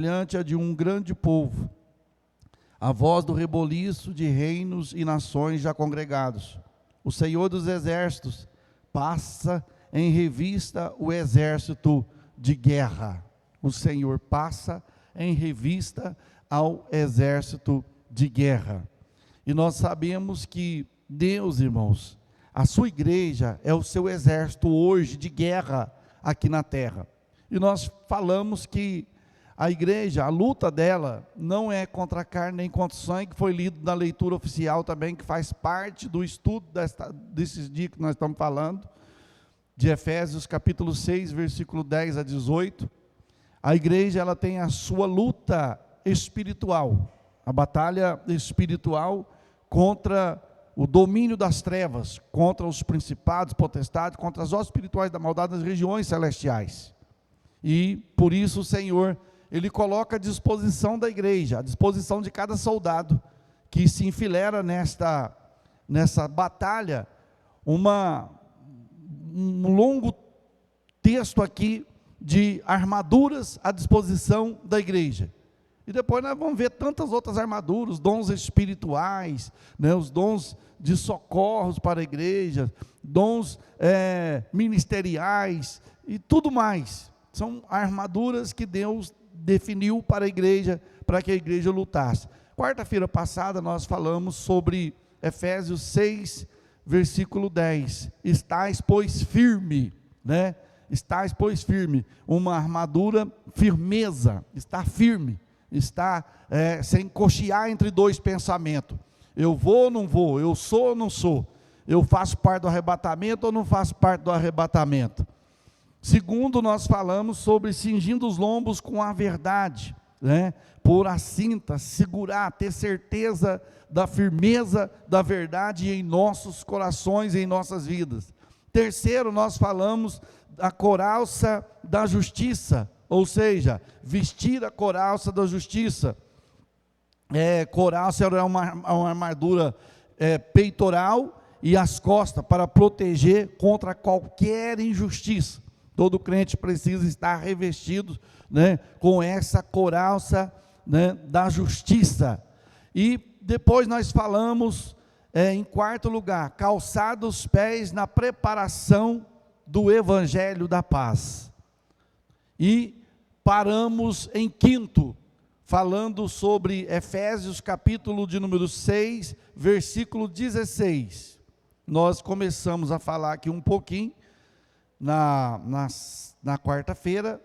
semelhante a de um grande povo, a voz do reboliço de reinos e nações já congregados. O Senhor dos exércitos passa em revista o exército de guerra. O Senhor passa em revista ao exército de guerra. E nós sabemos que Deus, irmãos, a sua igreja é o seu exército hoje de guerra aqui na terra. E nós falamos que a igreja, a luta dela, não é contra a carne nem contra o sangue, que foi lido na leitura oficial também, que faz parte do estudo desses dias que nós estamos falando, de Efésios capítulo 6, versículo 10 a 18. A igreja, ela tem a sua luta espiritual, a batalha espiritual contra o domínio das trevas, contra os principados, potestades, contra as hostes espirituais da maldade das regiões celestiais. E por isso o Senhor, Ele coloca à disposição da igreja, à disposição de cada soldado que se enfileira nessa batalha, um longo texto aqui de armaduras à disposição da igreja. E depois nós vamos ver tantas outras armaduras, dons espirituais, né, os dons de socorros para a igreja, dons ministeriais e tudo mais. São armaduras que Deus definiu para a igreja, para que a igreja lutasse. Quarta-feira passada nós falamos sobre Efésios 6, versículo 10. Estais, pois, firme, né? Estais, pois, firme. Uma armadura, firmeza, está firme, está sem cochear entre dois pensamentos. Eu vou ou não vou, eu sou ou não sou, eu faço parte do arrebatamento ou não faço parte do arrebatamento. Segundo, nós falamos sobre cingindo os lombos com a verdade, né? Por a cinta, segurar, ter certeza da firmeza da verdade em nossos corações, em nossas vidas. Terceiro, nós falamos da couraça da justiça, ou seja, vestir a couraça da justiça. Couraça era uma armadura peitoral e as costas para proteger contra qualquer injustiça. Todo crente precisa estar revestido, né, com essa couraça, né, da justiça. E depois nós falamos, em quarto lugar, calçar os pés na preparação do evangelho da paz. E paramos em quinto, falando sobre Efésios capítulo de número 6, versículo 16. Nós começamos a falar aqui um pouquinho na quarta-feira,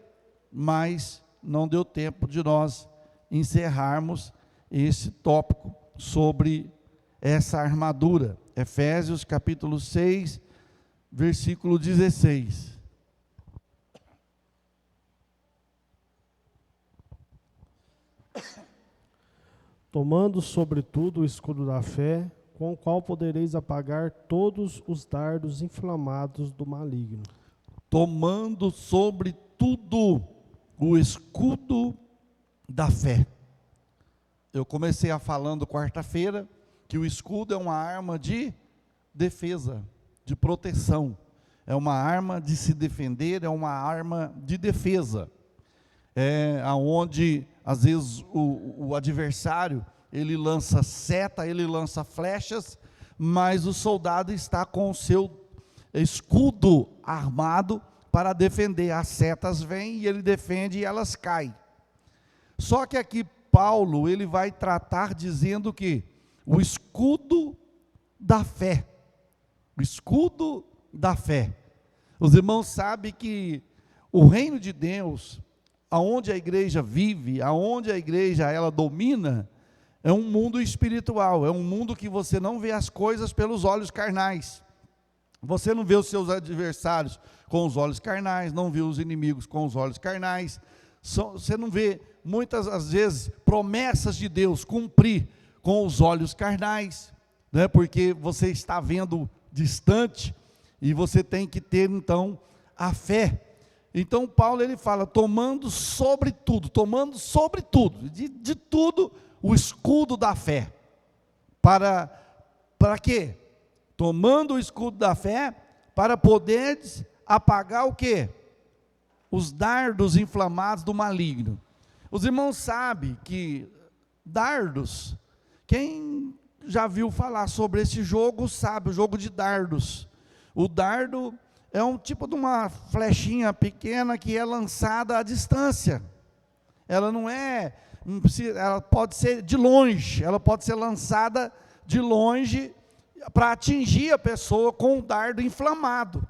mas não deu tempo de nós encerrarmos esse tópico sobre essa armadura. Efésios capítulo 6, versículo 16. Tomando sobretudo o escudo da fé, com o qual podereis apagar todos os dardos inflamados do maligno. Tomando sobretudo o escudo da fé. Eu comecei falando quarta-feira que o escudo é uma arma de defesa, de proteção. É uma arma de se defender, é uma arma de defesa. Aonde às vezes o adversário, ele lança seta, ele lança flechas, mas o soldado está com o seu escudo armado para defender. As setas vêm e ele defende e elas caem. Só que aqui Paulo, ele vai tratar dizendo que o escudo da fé, o escudo da fé. Os irmãos sabem que o reino de Deus, aonde a igreja vive, aonde a igreja ela domina, é um mundo espiritual, é um mundo que você não vê as coisas pelos olhos carnais. Você não vê os seus adversários com os olhos carnais, não vê os inimigos com os olhos carnais. Você não vê, muitas às vezes, promessas de Deus cumprir com os olhos carnais, né? Porque você está vendo distante e você tem que ter, então, a fé. Então, Paulo, ele fala, tomando sobre tudo, de tudo, o escudo da fé. Para quê? Tomando o escudo da fé, para poderes apagar o quê? Os dardos inflamados do maligno. Os irmãos sabem que dardos, quem já viu falar sobre esse jogo sabe, o jogo de dardos. O dardo é um tipo de uma flechinha pequena que é lançada à distância. Ela não precisa, ela pode ser de longe, ela pode ser lançada de longe para atingir a pessoa com um dardo inflamado.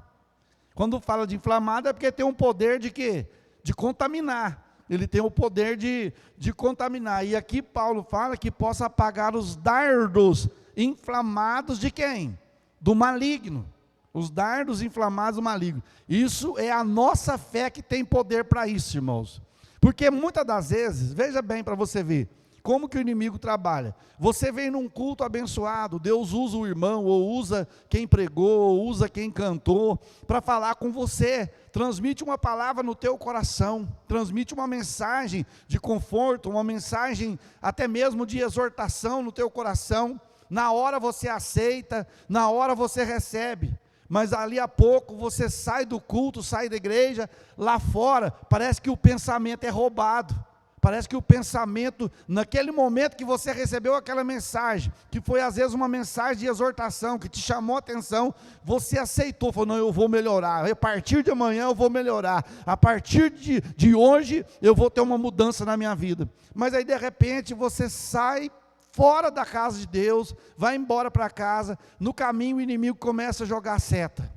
Quando fala de inflamado é porque tem um poder de quê? De contaminar. Ele tem o poder de contaminar. E aqui Paulo fala que possa apagar os dardos inflamados de quem? Do maligno. Os dardos inflamados do maligno. Isso é a nossa fé que tem poder para isso, irmãos. Porque muitas das vezes, veja bem para você ver, como que o inimigo trabalha. Você vem num culto abençoado, Deus usa o irmão, ou usa quem pregou, ou usa quem cantou, para falar com você, transmite uma palavra no teu coração, transmite uma mensagem de conforto, uma mensagem até mesmo de exortação no teu coração. Na hora você aceita, na hora você recebe, mas ali a pouco você sai do culto, sai da igreja, lá fora, parece que o pensamento é roubado. Parece que o pensamento, naquele momento que você recebeu aquela mensagem, que foi às vezes uma mensagem de exortação, que te chamou a atenção, você aceitou, falou, não, eu vou melhorar, a partir de amanhã eu vou melhorar, a partir de hoje eu vou ter uma mudança na minha vida. Mas aí de repente você sai fora da casa de Deus, vai embora para casa, no caminho o inimigo começa a jogar seta.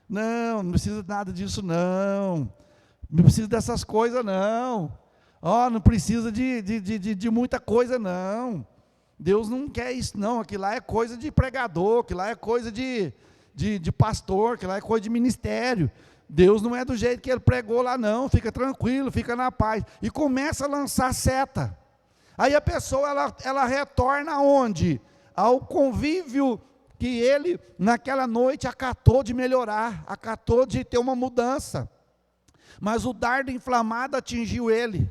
Não precisa de nada disso não precisa dessas coisas não. Não precisa de muita coisa não, Deus não quer isso não, aquilo lá é coisa de pregador, aquilo lá é coisa de pastor, aquilo lá é coisa de ministério, Deus não é do jeito que ele pregou lá não, fica tranquilo, fica na paz, e começa a lançar seta, aí a pessoa ela retorna aonde? Ao convívio que ele naquela noite acatou de melhorar, acatou de ter uma mudança, mas o dardo inflamado atingiu ele,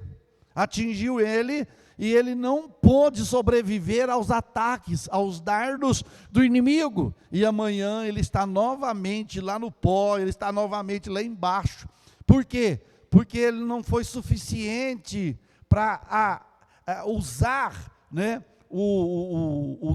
e ele não pôde sobreviver aos ataques, aos dardos do inimigo, e amanhã ele está novamente lá no pó, ele está novamente lá embaixo. Por quê? Porque ele não foi suficiente para usar, né, ou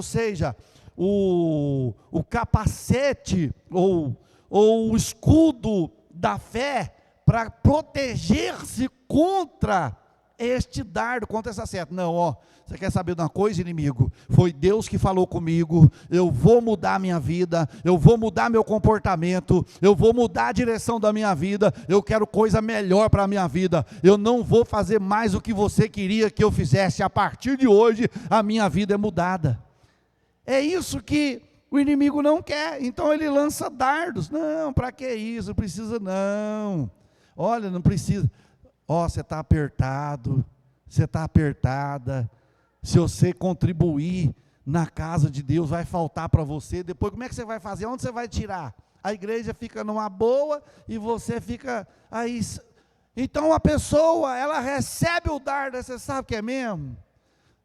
seja, o capacete, ou o escudo da fé, para proteger-se contra este dardo, contra essa seta. Não, você quer saber de uma coisa, inimigo? Foi Deus que falou comigo, eu vou mudar a minha vida, eu vou mudar meu comportamento, eu vou mudar a direção da minha vida, eu quero coisa melhor para a minha vida, eu não vou fazer mais o que você queria que eu fizesse, a partir de hoje a minha vida é mudada. É isso que o inimigo não quer, então ele lança dardos. Não, para que isso? Não precisa não. Olha, não precisa. Você está apertado, você está apertada. Se você contribuir na casa de Deus, vai faltar para você. Depois, como é que você vai fazer? Onde você vai tirar? A igreja fica numa boa e você fica aí. Então a pessoa, ela recebe o dardo, você sabe que é mesmo?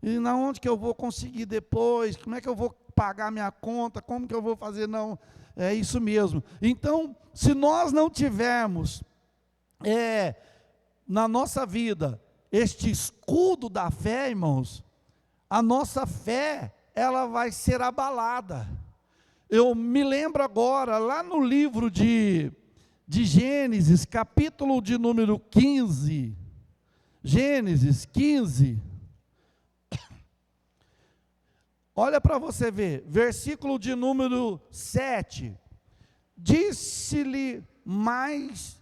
E na onde que eu vou conseguir depois? Como é que eu vou pagar minha conta? Como que eu vou fazer? Não, é isso mesmo. Então, se nós não tivermos na nossa vida este escudo da fé, irmãos, a nossa fé, ela vai ser abalada. Eu me lembro agora, lá no livro de Gênesis, capítulo de número 15, Gênesis 15, olha para você ver, versículo de número 7, disse-lhe mais,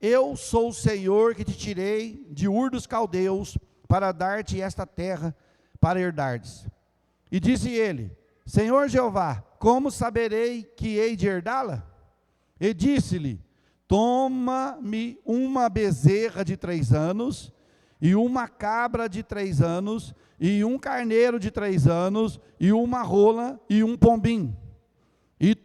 eu sou o Senhor que te tirei de Ur dos Caldeus, para dar-te esta terra, para herdares. E disse ele, Senhor Jeová, como saberei que hei de herdá-la? E disse-lhe, toma-me uma bezerra de 3 anos, e uma cabra de 3 anos, e um carneiro de 3 anos, e uma rola, e um pombim. E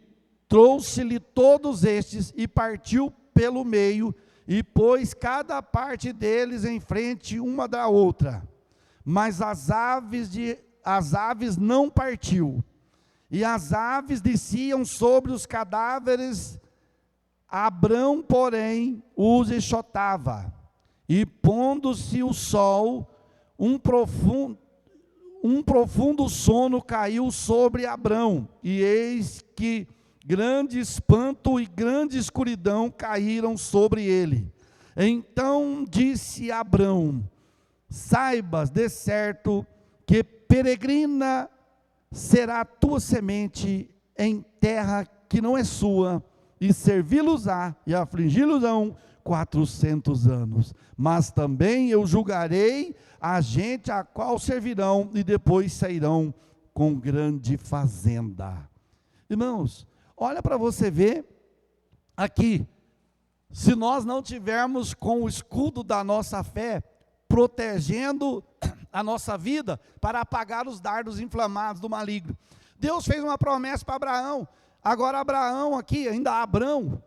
trouxe-lhe todos estes, e partiu pelo meio, e pôs cada parte deles em frente uma da outra. Mas as aves não partiu, e as aves desciam sobre os cadáveres, Abrão, porém, os enxotava. E pondo-se o sol, um profundo sono caiu sobre Abrão, e eis que grande espanto e grande escuridão caíram sobre ele. Então disse Abrão: saibas de certo que peregrina será a tua semente em terra que não é sua, e servi-los-á e afligi-los-ão 400 anos. Mas também eu julgarei a gente a qual servirão, e depois sairão com grande fazenda. Irmãos, olha para você ver aqui, se nós não tivermos com o escudo da nossa fé, protegendo a nossa vida, para apagar os dardos inflamados do maligno. Deus fez uma promessa para Abraão. Agora Abraão aqui, ainda Abrão,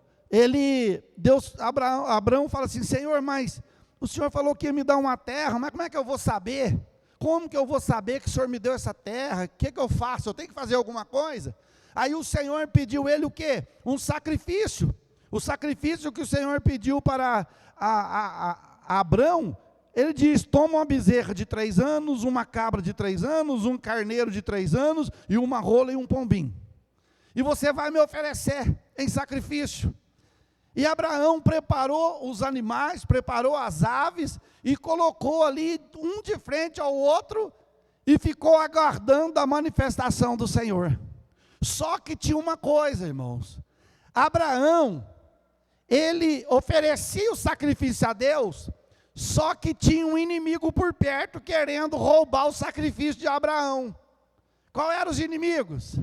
Abraão fala assim: Senhor, mas o Senhor falou que ia me dar uma terra, mas como é que eu vou saber? Como que eu vou saber que o Senhor me deu essa terra? O que eu faço? Eu tenho que fazer alguma coisa? Aí o Senhor pediu ele o quê? Um sacrifício. O sacrifício que o Senhor pediu para Abrão, ele diz: toma uma bezerra de 3 anos, uma cabra de 3 anos, um carneiro de 3 anos, e uma rola e um pombinho. E você vai me oferecer em sacrifício. E Abraão preparou os animais, preparou as aves, e colocou ali um de frente ao outro, e ficou aguardando a manifestação do Senhor. Só que tinha uma coisa, irmãos: Abraão, ele oferecia o sacrifício a Deus, só que tinha um inimigo por perto querendo roubar o sacrifício de Abraão. Qual eram os inimigos?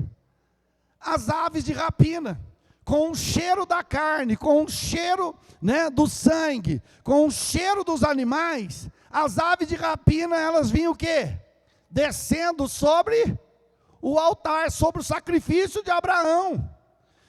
As aves de rapina, com o cheiro da carne, com o cheiro, do sangue, com o cheiro dos animais. As aves de rapina, elas vinham o quê? Descendo sobre o altar, sobre o sacrifício de Abraão.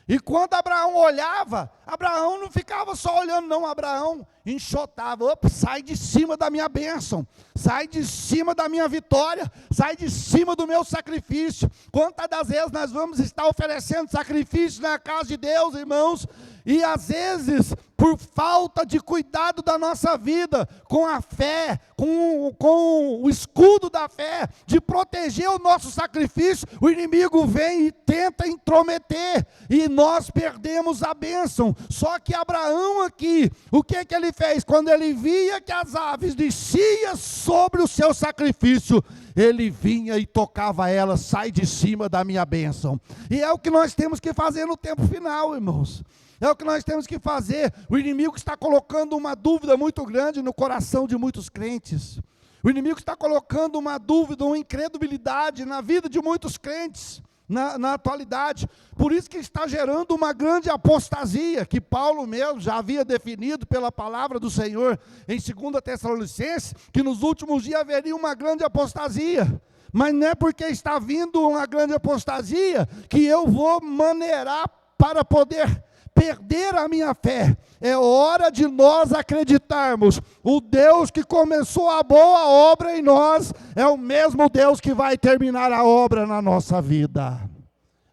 E quando Abraão olhava, Abraão não ficava só olhando, não. Abraão enxotava: opa, sai de cima da minha bênção, sai de cima da minha vitória, sai de cima do meu sacrifício. Quantas das vezes nós vamos estar oferecendo sacrifício na casa de Deus, irmãos, e às vezes, por falta de cuidado da nossa vida, com a fé, com o escudo da fé, de proteger o nosso sacrifício, o inimigo vem e tenta intrometer, e nós perdemos a bênção. Só que Abraão aqui, o que ele fez? Quando ele via que as aves desciam sobre o seu sacrifício, ele vinha e tocava elas: sai de cima da minha bênção. E é o que nós temos que fazer no tempo final, irmãos. É o que nós temos que fazer. O inimigo está colocando uma dúvida muito grande no coração de muitos crentes. O inimigo está colocando uma dúvida, uma incredulidade na vida de muitos crentes na atualidade. Por isso que está gerando uma grande apostasia, que Paulo mesmo já havia definido pela palavra do Senhor em 2 Tessalonicenses, que nos últimos dias haveria uma grande apostasia. Mas não é porque está vindo uma grande apostasia que eu vou maneirar para poder perder a minha fé. É hora de nós acreditarmos: o Deus que começou a boa obra em nós é o mesmo Deus que vai terminar a obra na nossa vida.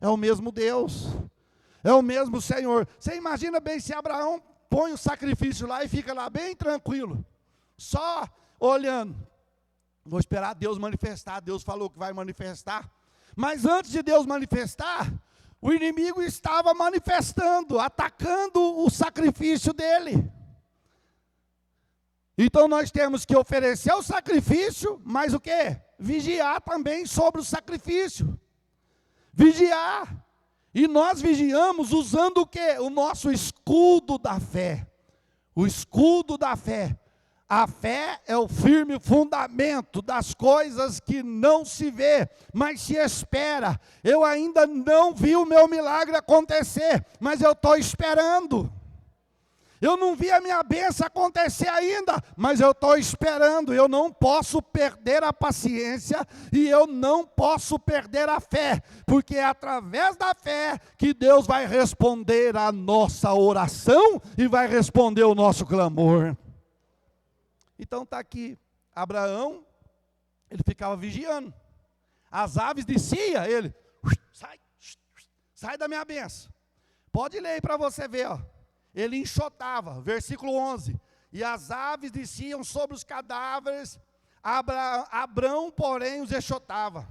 É o mesmo Deus, é o mesmo Senhor. Você imagina bem se Abraão põe o sacrifício lá e fica lá bem tranquilo, só olhando: vou esperar Deus manifestar. Deus falou que vai manifestar. Mas antes de Deus manifestar, o inimigo estava manifestando, atacando o sacrifício dele. Então nós temos que oferecer o sacrifício, mas o quê? Vigiar também sobre o sacrifício. Vigiar. E nós vigiamos usando o quê? O nosso escudo da fé. O escudo da fé. A fé é o firme fundamento das coisas que não se vê, mas se espera. Eu ainda não vi o meu milagre acontecer, mas eu estou esperando. Eu não vi a minha bênção acontecer ainda, mas eu estou esperando. Eu não posso perder a paciência e eu não posso perder a fé, porque é através da fé que Deus vai responder a nossa oração e vai responder o nosso clamor. Então está aqui, Abraão, ele ficava vigiando. As aves desciam, ele, sai da minha bênção. Pode ler aí para você ver, ó. Ele enxotava, versículo 11. e as aves desciam sobre os cadáveres. Abrão, porém, os enxotava.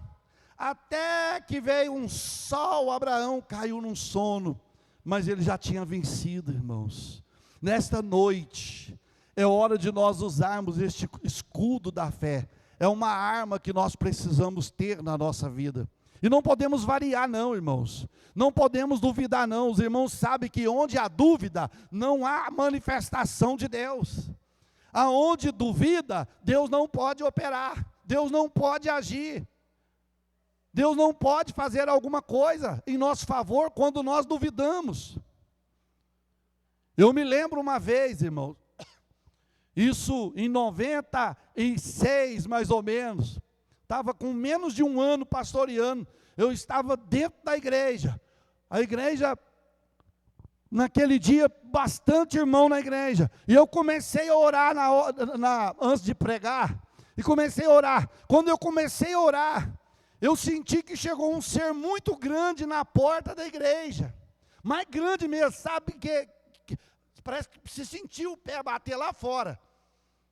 Até que veio um sol, Abraão caiu num sono, mas ele já tinha vencido, irmãos. Nesta noite, é hora de nós usarmos este escudo da fé. É uma arma que nós precisamos ter na nossa vida. E não podemos variar não, irmãos. Não podemos duvidar não. Os irmãos sabem que onde há dúvida, não há manifestação de Deus. Aonde duvida, Deus não pode operar. Deus não pode agir. Deus não pode fazer alguma coisa em nosso favor quando nós duvidamos. Eu me lembro uma vez, irmãos, isso em 96 mais ou menos, estava com menos de um ano pastoreando, eu estava dentro da igreja, a igreja, naquele dia, bastante irmão na igreja, e eu comecei a orar antes de pregar, e comecei a orar. Quando eu comecei a orar, eu senti que chegou um ser muito grande na porta da igreja, mais grande mesmo, sabe, que parece que se sentiu o pé bater lá fora.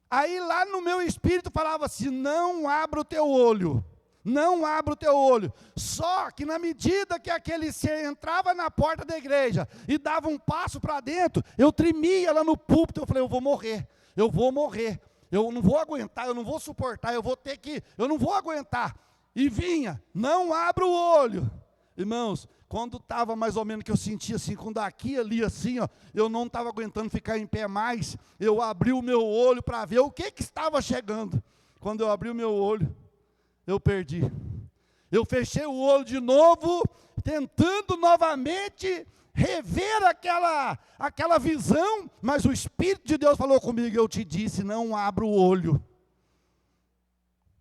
Aí lá no meu espírito falava assim, não abra o teu olho, não abra o teu olho. Só que na medida que aquele ser entrava na porta da igreja e dava um passo para dentro, eu tremia lá no púlpito, eu falei, eu vou morrer, eu não vou aguentar, eu não vou suportar, eu não vou aguentar. E vinha, não abra o olho. Irmãos, quando estava mais ou menos que eu sentia assim, com daqui ali assim, ó, eu não estava aguentando ficar em pé mais, eu abri o meu olho para ver o que estava chegando. Quando eu abri o meu olho, eu perdi. Eu fechei o olho de novo, tentando novamente rever aquela visão, mas o Espírito de Deus falou comigo, eu te disse, não abra o olho.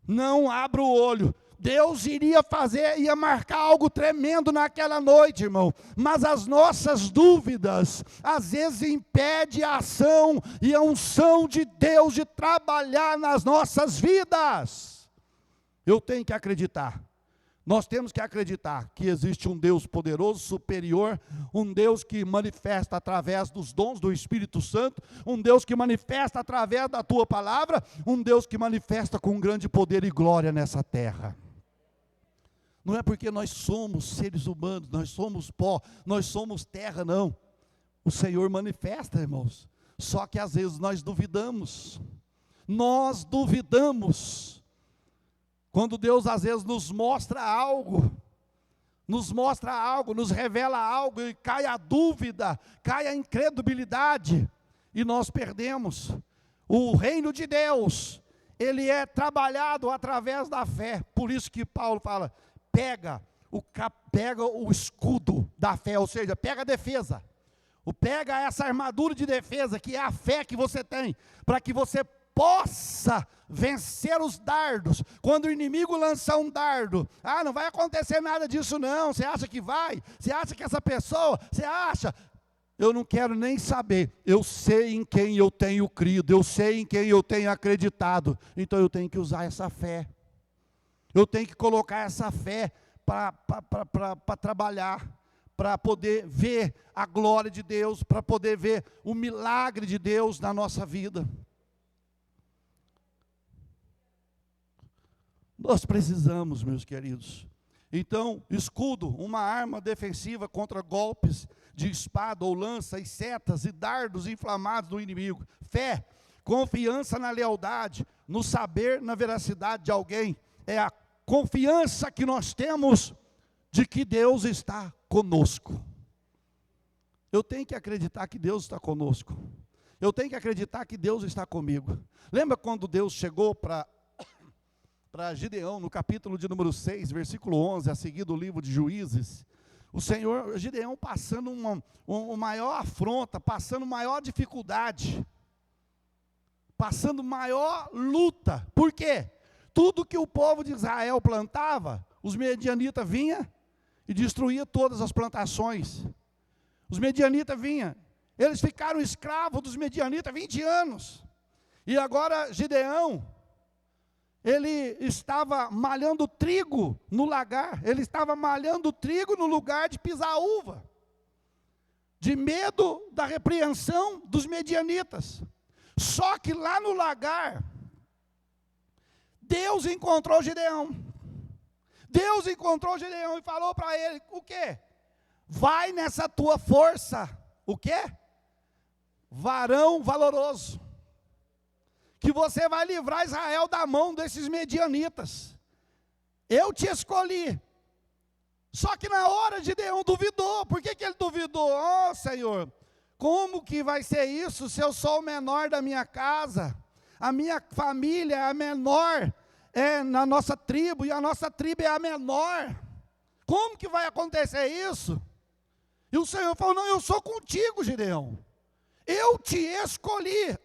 Não abra o olho. Deus ia marcar algo tremendo naquela noite, irmão, mas as nossas dúvidas, às vezes impede a ação e a unção de Deus de trabalhar nas nossas vidas. Eu tenho que acreditar, nós temos que acreditar que existe um Deus poderoso, superior, um Deus que manifesta através dos dons do Espírito Santo, um Deus que manifesta através da tua palavra, um Deus que manifesta com grande poder e glória nessa terra. Não é porque nós somos seres humanos, nós somos pó, nós somos terra, não. O Senhor manifesta, irmãos. Só que às vezes nós duvidamos. Nós duvidamos. Quando Deus às vezes nos mostra algo, nos revela algo e cai a dúvida, cai a incredulidade e nós perdemos. O reino de Deus, ele é trabalhado através da fé. Por isso que Paulo fala, pega o escudo da fé, ou seja, pega a defesa, pega essa armadura de defesa, que é a fé que você tem, para que você possa vencer os dardos. Quando o inimigo lançar um dardo, não vai acontecer nada disso não, você acha que vai? Você acha que essa pessoa, você acha? Eu não quero nem saber, eu sei em quem eu tenho crido, eu sei em quem eu tenho acreditado, então eu tenho que usar essa fé. Eu tenho que colocar essa fé para trabalhar, para poder ver a glória de Deus, para poder ver o milagre de Deus na nossa vida. Nós precisamos, meus queridos. Então, escudo, uma arma defensiva contra golpes de espada ou lança e setas e dardos inflamados do inimigo. Fé, confiança na lealdade, no saber, na veracidade de alguém. É a confiança que nós temos de que Deus está conosco. Eu tenho que acreditar que Deus está conosco. Eu tenho que acreditar que Deus está comigo. Lembra quando Deus chegou para Gideão, no capítulo de número 6, versículo 11, a seguir do livro de Juízes? O Senhor, Gideão passando uma maior afronta, passando maior dificuldade, passando maior luta. Por quê? Tudo que o povo de Israel plantava, os medianitas vinham e destruíam todas as plantações. Os medianitas vinham, eles ficaram escravos dos medianitas 20 anos. E agora Gideão, ele estava malhando trigo no lagar, ele estava malhando trigo no lugar de pisar uva, de medo da repreensão dos medianitas. Só que lá no lagar, Deus encontrou Gideão. Deus encontrou Gideão e falou para ele, o quê? Vai nessa tua força, o quê? Varão valoroso, que você vai livrar Israel da mão desses medianitas. Eu te escolhi. Só que na hora Gideão duvidou. Por que ele duvidou? Oh, Senhor, como que vai ser isso se eu sou o menor da minha casa? A minha família é a menor na nossa tribo, e a nossa tribo é a menor. Como que vai acontecer isso? E o Senhor falou, não, eu sou contigo, Gideão. Eu te escolhi.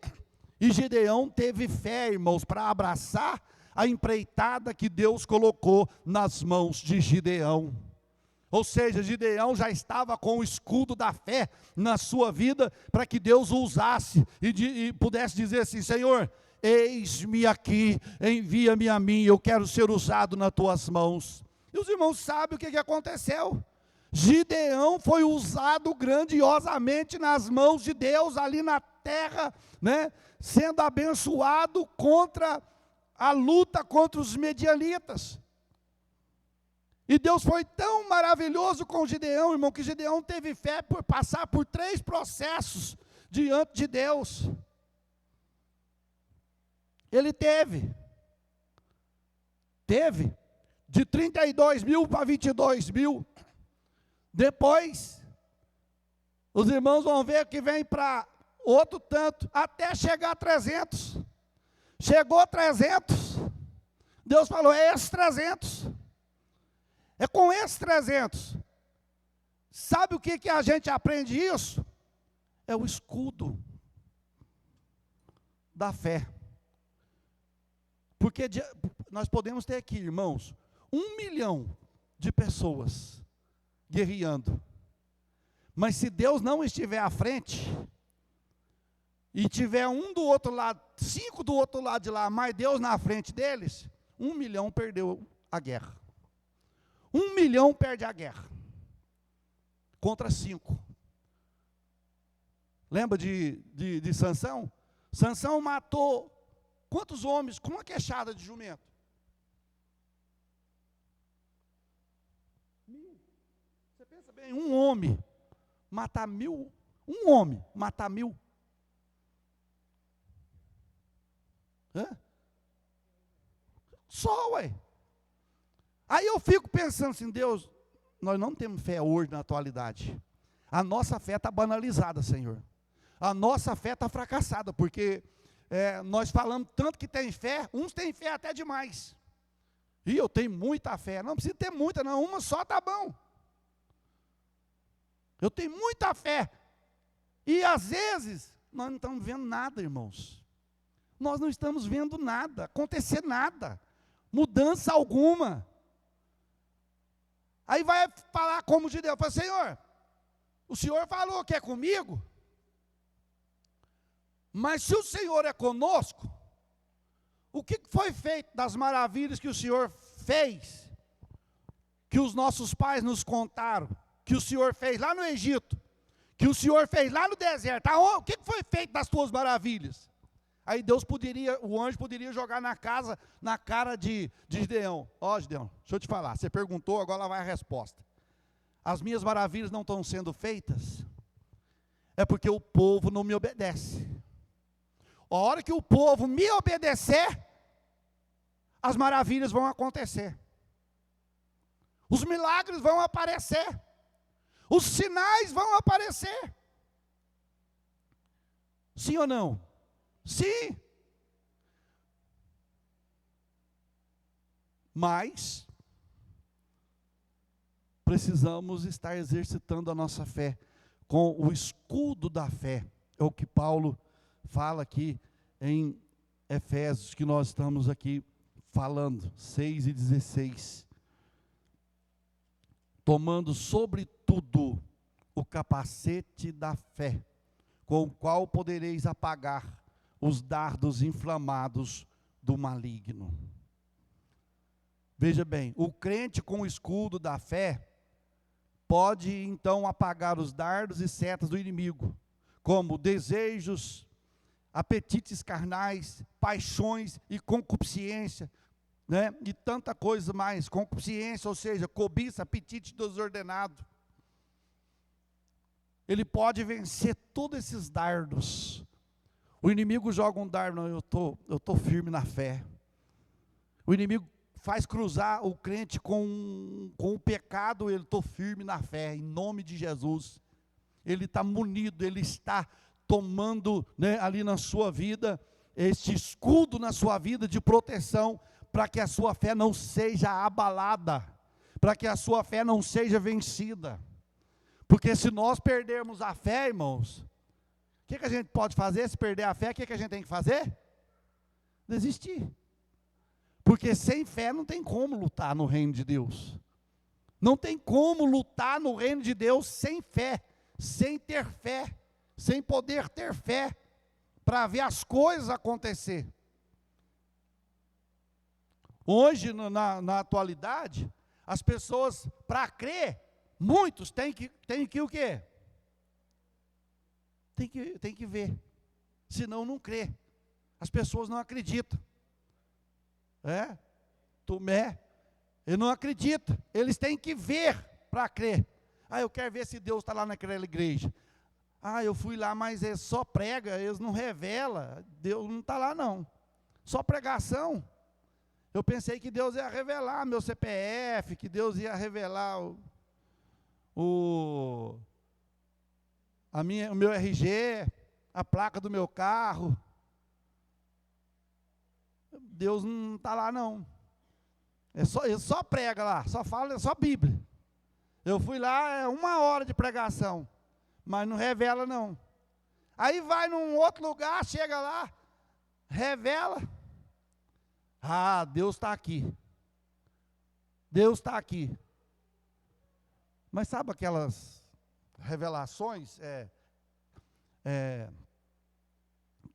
E Gideão teve fé, irmãos, para abraçar a empreitada que Deus colocou nas mãos de Gideão. Ou seja, Gideão já estava com o escudo da fé na sua vida, para que Deus o usasse e pudesse dizer assim, Senhor, eis-me aqui, envia-me a mim, eu quero ser usado nas tuas mãos. E os irmãos sabem o que aconteceu. Gideão foi usado grandiosamente nas mãos de Deus, ali na terra, né, sendo abençoado contra a luta contra os medianitas. E Deus foi tão maravilhoso com Gideão, irmão, que Gideão teve fé por passar por 3 processos diante de Deus. Ele teve de 32 mil para 22 mil. Depois, os irmãos vão ver que vem para outro tanto, até chegar a 300. Chegou a 300, Deus falou, é esses 300. É com esses 300. Sabe o que a gente aprende isso? É o escudo da fé. Porque nós podemos ter aqui, irmãos, 1 milhão de pessoas guerreando. Mas se Deus não estiver à frente, e tiver um do outro lado, 5 do outro lado de lá, mas Deus na frente deles, 1 milhão perdeu a guerra. 1 milhão perde a guerra. Contra 5. Lembra de Sansão? Sansão matou quantos homens com uma queixada de jumento? 1000. Você pensa bem, um homem matar 1000. Um homem matar 1000. Hã? Só, ué. Aí eu fico pensando assim, Deus, nós não temos fé hoje na atualidade. A nossa fé está banalizada, Senhor. A nossa fé está fracassada, porque nós falamos tanto que tem fé, uns têm fé até demais. E eu tenho muita fé, não precisa ter muita não, uma só está bom. Eu tenho muita fé. E às vezes, nós não estamos vendo nada, irmãos. Nós não estamos vendo nada, acontecer nada, mudança alguma. Aí vai falar como Gideão, fala, Senhor, o Senhor falou que é comigo, mas se o Senhor é conosco, o que foi feito das maravilhas que o Senhor fez, que os nossos pais nos contaram, que o Senhor fez lá no Egito, que o Senhor fez lá no deserto, o que foi feito das tuas maravilhas? Aí o anjo poderia jogar na cara de Gideão. Ó, Gideão, deixa eu te falar, você perguntou, agora vai a resposta. As minhas maravilhas não estão sendo feitas, é porque o povo não me obedece. A hora que o povo me obedecer, as maravilhas vão acontecer. Os milagres vão aparecer. Os sinais vão aparecer. Sim ou não? Sim. Mas precisamos estar exercitando a nossa fé com o escudo da fé. É o que Paulo fala aqui em Efésios, que nós estamos aqui falando, 6:16. Tomando sobretudo o capacete da fé, com o qual podereis apagar os dardos inflamados do maligno. Veja bem, o crente com o escudo da fé pode então apagar os dardos e setas do inimigo, como desejos, apetites carnais, paixões e concupiscência, né? E tanta coisa mais. Concupiscência, ou seja, cobiça, apetite desordenado. Ele pode vencer todos esses dardos. O inimigo joga um dardo, não, eu tô firme na fé. O inimigo faz cruzar o crente com o pecado, ele estou firme na fé, em nome de Jesus. Ele está munido, ele está tomando, né, ali na sua vida, este escudo na sua vida de proteção, para que a sua fé não seja abalada, para que a sua fé não seja vencida. Porque se nós perdermos a fé, irmãos, o que a gente pode fazer? Se perder a fé, o que a gente tem que fazer? Desistir. Porque sem fé não tem como lutar no reino de Deus. Não tem como lutar no reino de Deus sem fé, sem ter fé, sem poder ter fé, para ver as coisas acontecer. Hoje, na atualidade, as pessoas, para crer, muitos têm que o quê? Tem que ver, senão não crê. As pessoas não acreditam. Tomé, ele não acredita, eles têm que ver para crer. Eu quero ver se Deus está lá naquela igreja. Eu fui lá, mas eles só prega, eles não revelam, Deus não está lá não, só pregação. Eu pensei que Deus ia revelar meu CPF, que Deus ia revelar o meu RG, a placa do meu carro. Deus não está lá não. Ele só prega lá, só fala, é só Bíblia. Eu fui lá, é 1 hora de pregação, mas não revela não. Aí vai num outro lugar, chega lá, revela. Deus está aqui. Deus está aqui. Mas sabe aquelas revelações,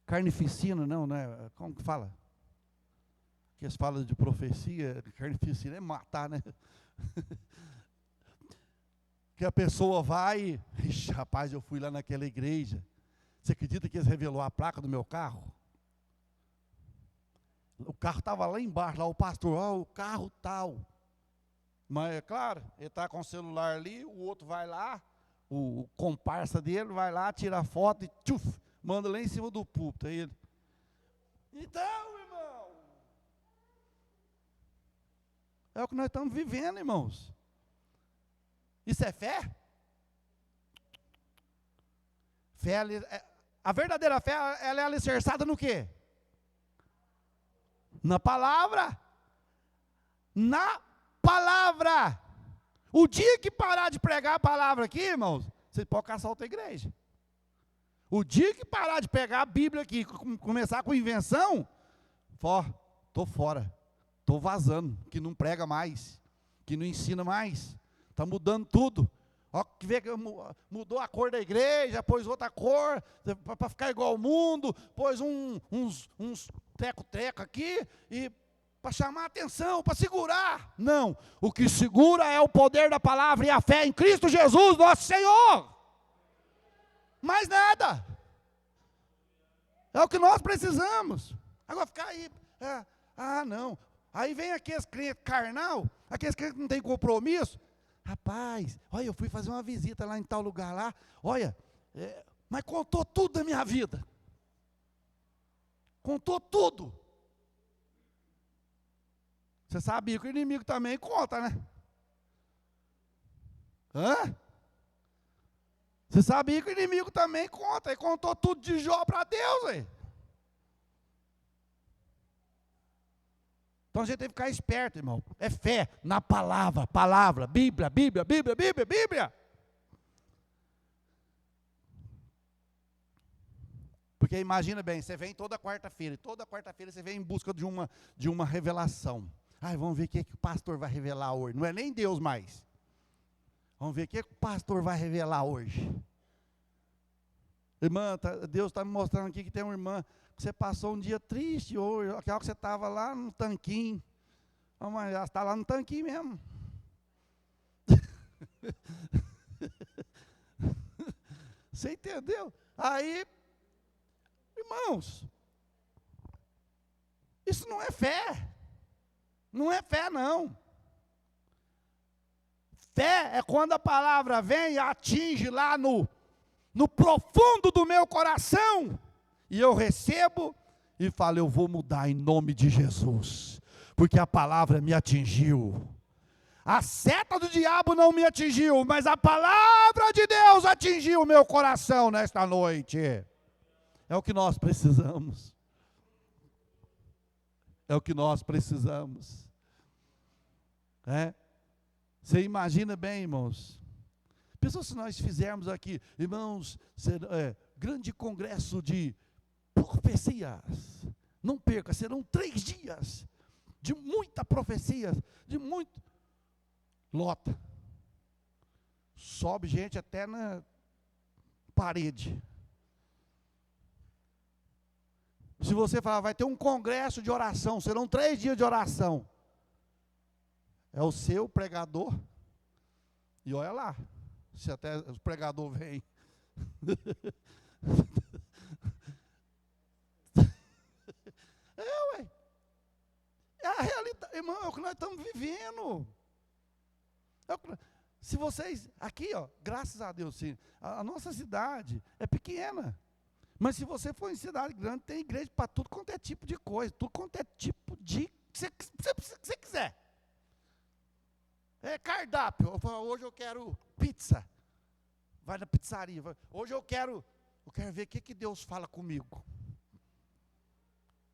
carnificina, não, né? Como que fala? Que eles falam de profecia, carnificina é matar, né? Que a pessoa vai, rapaz, eu fui lá naquela igreja, você acredita que eles revelou a placa do meu carro? O carro estava lá embaixo, lá o pastor, o carro tal. Mas é claro, ele está com o celular ali, o outro vai lá, o comparsa dele vai lá, tira a foto e tchuf, manda lá em cima do púlpito. Aí ele, então, irmão, é o que nós estamos vivendo, irmãos. Isso é fé? A verdadeira fé, ela é alicerçada no quê? Na palavra. Na palavra. O dia que parar de pregar a palavra aqui, irmãos, vocês podem caçar outra igreja. O dia que parar de pegar a Bíblia aqui, começar com invenção, estou fora, estou vazando, que não prega mais, que não ensina mais, está mudando tudo. Que vê que mudou a cor da igreja, pôs outra cor, para ficar igual ao mundo, pôs uns treco-treco aqui, e para chamar a atenção, para segurar. Não, o que segura é o poder da palavra e a fé em Cristo Jesus, nosso Senhor. Mais nada. É o que nós precisamos. Agora ficar aí, não. Aí vem aqueles crentes carnal, aqueles crentes que não têm compromisso. Rapaz, olha, eu fui fazer uma visita lá em tal lugar lá, olha, mas contou tudo da minha vida. Contou tudo. Você sabia que o inimigo também conta, né? Você sabia que o inimigo também conta, ele contou tudo de Jó para Deus, hein? Então a gente tem que ficar esperto, irmão. É fé na palavra, Bíblia. Porque imagina bem, você vem toda quarta-feira, e toda quarta-feira você vem em busca de uma revelação. Vamos ver o que o pastor vai revelar hoje. Não é nem Deus mais. Vamos ver o que o pastor vai revelar hoje. Irmã, Deus está me mostrando aqui que tem uma irmã que você passou um dia triste hoje, aquela que você estava lá no tanquinho. Mas ela está lá no tanquinho mesmo. Você entendeu? Aí, Irmãos, isso não é fé. Não é fé, não. Fé é quando a palavra vem e atinge lá no profundo do meu coração, e eu recebo e falo, eu vou mudar em nome de Jesus, porque a palavra me atingiu. A seta do diabo não me atingiu, mas a palavra de Deus atingiu o meu coração nesta noite. É o que nós precisamos. É o que nós precisamos. Você imagina bem, irmãos. Pensou se nós fizermos aqui, irmãos, grande congresso de profecias. Não perca, serão 3 dias de muita profecia, de muito. Lota. Sobe gente até na parede. Se você falar, vai ter um congresso de oração, serão 3 dias de oração. É o seu pregador. E olha lá, se até o pregador vem. Ué. É a realidade, irmão, é o que nós estamos vivendo. Se vocês, aqui ó, graças a Deus, sim, a nossa cidade é pequena. Mas se você for em cidade grande, tem igreja para tudo quanto é tipo de coisa, tudo quanto é tipo de que você quiser. É cardápio. Hoje eu quero pizza. Vai na pizzaria. Hoje eu quero ver o que Deus fala comigo.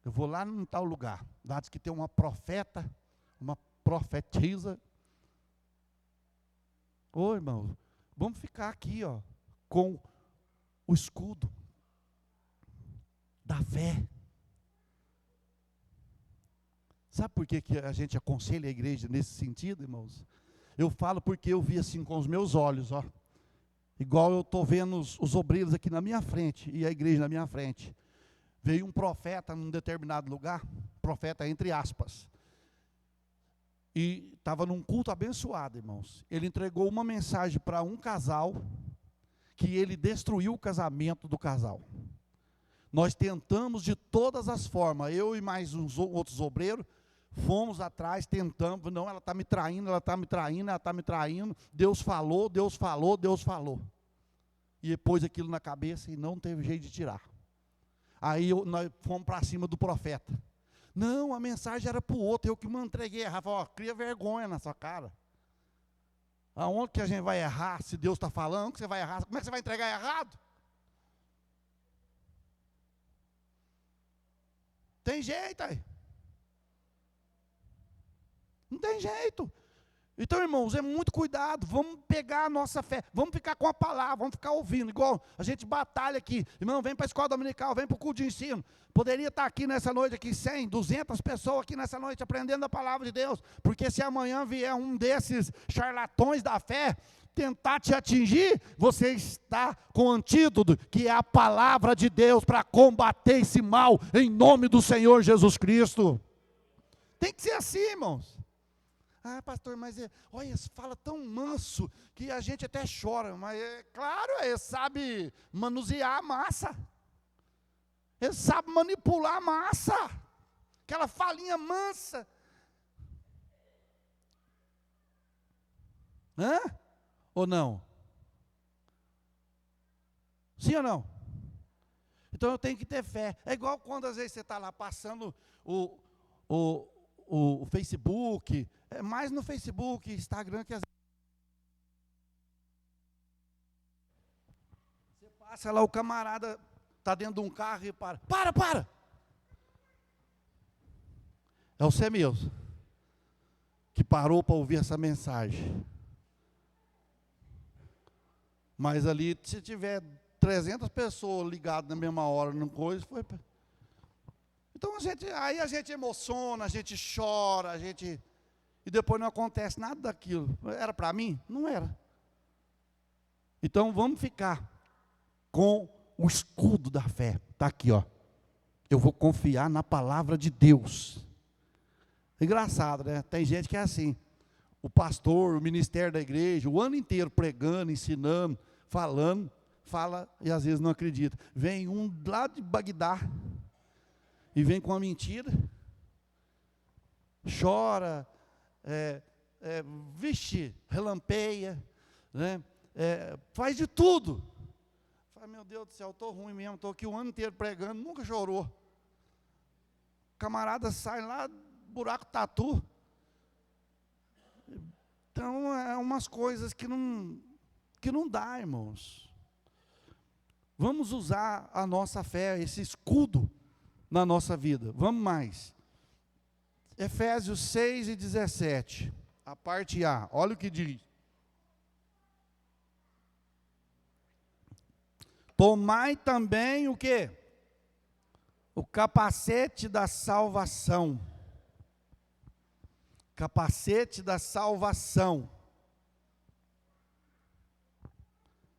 Eu vou lá num tal lugar. Lá diz que tem uma profeta, uma profetisa. Ô irmão, vamos ficar aqui ó, com o escudo da fé. Sabe por que a gente aconselha a igreja nesse sentido, irmãos? Eu falo porque eu vi assim com os meus olhos, ó. Igual eu estou vendo os obreiros aqui na minha frente, e a igreja na minha frente. Veio um profeta num determinado lugar, profeta entre aspas. E estava num culto abençoado, irmãos. Ele entregou uma mensagem para um casal, que ele destruiu o casamento do casal. Nós tentamos de todas as formas, eu e mais uns outros obreiros, fomos atrás, tentamos, não, ela está me traindo, ela está me traindo, ela está me traindo. Deus falou, Deus falou, Deus falou. E depois aquilo na cabeça e não teve jeito de tirar. Aí nós fomos para cima do profeta. Não, a mensagem era para o outro, eu que me entreguei errado. Falei, ó, cria vergonha na sua cara. Aonde que a gente vai errar, se Deus está falando que você vai errar? Como é que você vai entregar errado? Tem jeito aí. Não tem jeito. Então, irmãos, é muito cuidado. Vamos pegar a nossa fé. Vamos ficar com a palavra. Vamos ficar ouvindo. Igual a gente batalha aqui. Irmão, vem para a escola dominical. Vem para o culto de ensino. Poderia estar aqui nessa noite, aqui 100, 200 pessoas aqui nessa noite aprendendo a palavra de Deus. Porque se amanhã vier um desses charlatões da fé tentar te atingir, você está com o antídoto, que é a palavra de Deus para combater esse mal em nome do Senhor Jesus Cristo. Tem que ser assim, irmãos. Ah, pastor, mas olha, fala tão manso que a gente até chora. Mas é claro, ele sabe manusear a massa. Ele sabe manipular a massa. Aquela falinha mansa. Hã? Ou não? Sim ou não? Então eu tenho que ter fé. É igual quando às vezes você está lá passando o Facebook, é mais no Facebook, Instagram, que às vezes você passa lá, o camarada está dentro de um carro e para. É você mesmo que parou para ouvir essa mensagem. Mas ali, se tiver 300 pessoas ligadas na mesma hora, numa coisa, foi. Então aí a gente emociona, a gente chora, e depois não acontece nada daquilo. Era para mim? Não era. Então vamos ficar com o escudo da fé. Está aqui, ó. Eu vou confiar na palavra de Deus. Engraçado, né? Tem gente que é assim. O pastor, o ministério da igreja, o ano inteiro pregando, ensinando, falando. fala e às vezes não acredita. Vem um lá de Bagdá e vem com uma mentira, chora, vixe, relampeia, né? Faz de tudo. Fala, meu Deus do céu, estou ruim mesmo, estou aqui o ano inteiro pregando, nunca chorou. O camarada sai lá, buraco tatu. Então, é umas coisas que não dá, irmãos. Vamos usar a nossa fé, esse escudo na nossa vida. Vamos mais. Efésios 6:17, a parte A, olha o que diz. Tomai também o quê? O capacete da salvação. Capacete da salvação.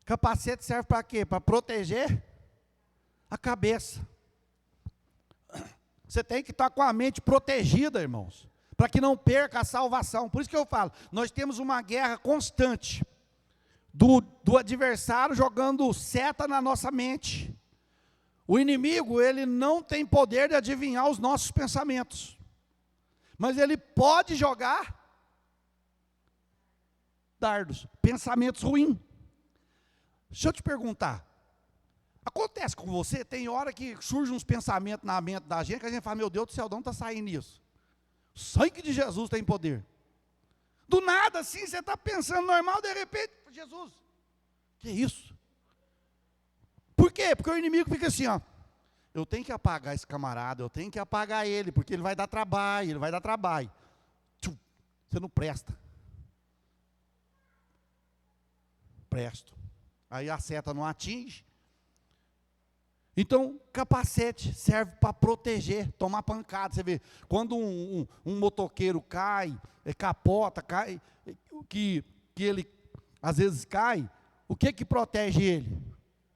Capacete serve para quê? Para proteger a cabeça. Você tem que estar com a mente protegida, irmãos, para que não perca a salvação. Por isso que eu falo, nós temos uma guerra constante do adversário jogando seta na nossa mente. O inimigo, ele não tem poder de adivinhar os nossos pensamentos, mas ele pode jogar dardos, pensamentos ruins. Deixa eu te perguntar, acontece com você, tem hora que surgem uns pensamentos na mente da gente, que a gente fala, meu Deus do céu, de onde está saindo isso? O sangue de Jesus tem poder. Do nada, assim, você está pensando normal, de repente, Jesus, que isso? Por quê? Porque o inimigo fica assim, ó, eu tenho que apagar esse camarada, eu tenho que apagar ele, porque ele vai dar trabalho, Tchum, você não presta. Presto. Aí a seta não atinge. Então, capacete serve para proteger, tomar pancada. Você vê, quando um motoqueiro cai, capota, cai, que ele às vezes cai, o que protege ele?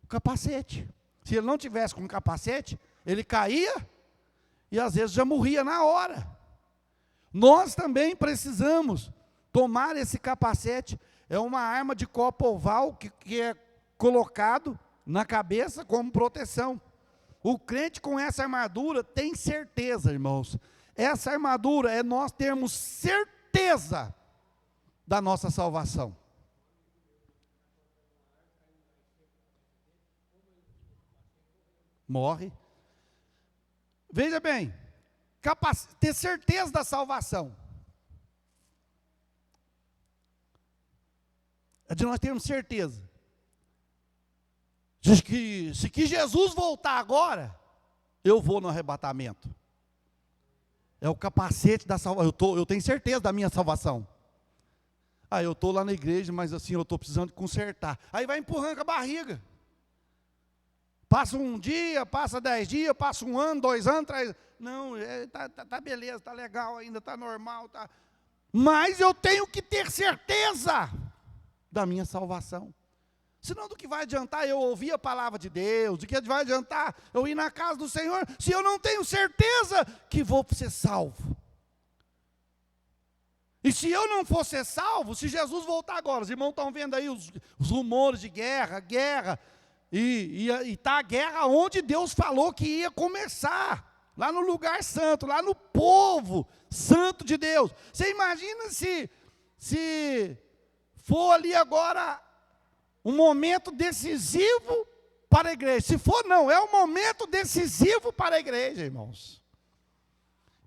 O capacete. Se ele não tivesse com capacete, ele caía e às vezes já morria na hora. Nós também precisamos tomar esse capacete. É uma arma de copa oval que é colocado na cabeça como proteção. O crente com essa armadura tem certeza, irmãos. Essa armadura é nós termos certeza da nossa salvação. Morre. Veja bem, ter certeza da salvação. É de nós termos certeza. Diz que se Jesus voltar agora, eu vou no arrebatamento. É o capacete da salvação. Eu tenho certeza da minha salvação. Eu estou lá na igreja, mas assim, eu estou precisando consertar. Aí vai empurrando com a barriga. Passa um dia, passa 10 dias, passa um ano, 2 anos, 3 anos. Não, tá beleza, está legal ainda, está normal. Tá. Mas eu tenho que ter certeza da minha salvação. Senão do que vai adiantar eu ouvir a palavra de Deus, do que vai adiantar eu ir na casa do Senhor, se eu não tenho certeza que vou ser salvo. E se eu não for ser salvo, se Jesus voltar agora, os irmãos estão vendo aí os rumores de guerra, e está a guerra onde Deus falou que ia começar, lá no lugar santo, lá no povo santo de Deus. Você imagina se for ali agora um momento decisivo para a igreja. Se for, não, é um momento decisivo para a igreja, irmãos.